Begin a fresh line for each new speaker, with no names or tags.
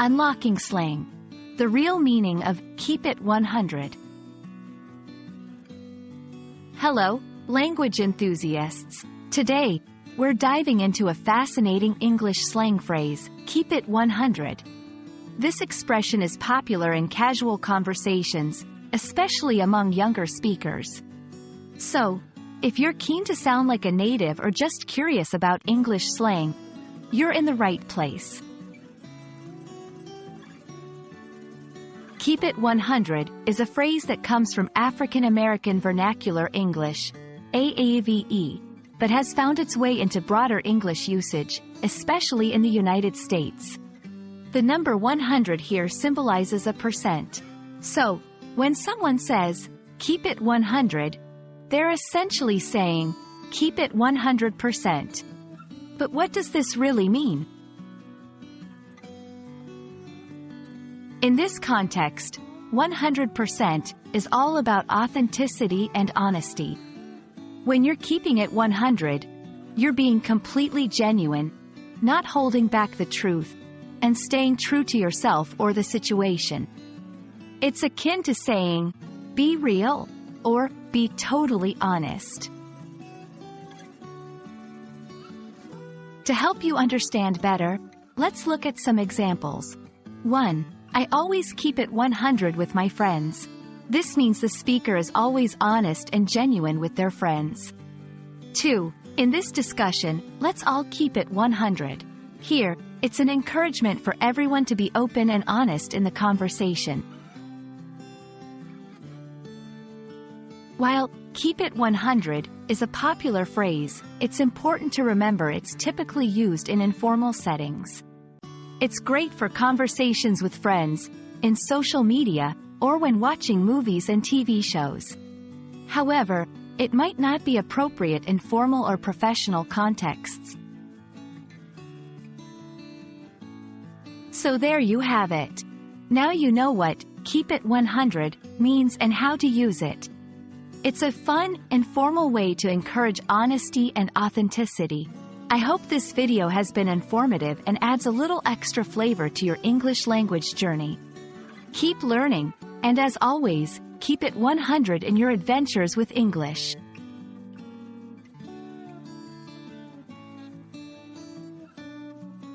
Unlocking slang. The real meaning of keep it 100. Hello, language enthusiasts. Today, we're diving into a fascinating English slang phrase, keep it 100. This expression is popular in casual conversations, especially among younger speakers. So, if you're keen to sound like a native or just curious about English slang, you're in the right place. Keep it 100 is a phrase that comes from African American Vernacular English, AAVE, but has found its way into broader English usage, especially in the United States. The number 100 here symbolizes a percent. So, when someone says, keep it 100, they're essentially saying, keep it 100%. But what does this really mean? In this context, 100% is all about authenticity and honesty. When you're keeping it 100, you're being completely genuine, not holding back the truth, and staying true to yourself or the situation. It's akin to saying, be real, or be totally honest. To help you understand better, let's look at some examples. 1. I always keep it 100 with my friends. This means the speaker is always honest and genuine with their friends. 2. In this discussion, let's all keep it 100. Here, it's an encouragement for everyone to be open and honest in the conversation. While keep it 100 is a popular phrase, it's important to remember it's typically used in informal settings. It's great for conversations with friends, in social media, or when watching movies and TV shows. However, it might not be appropriate in formal or professional contexts. So there you have it. Now you know what keep it 100 means and how to use it. It's a fun, informal way to encourage honesty and authenticity. I hope this video has been informative and adds a little extra flavor to your English language journey. Keep learning, and as always, keep it 100 in your adventures with English.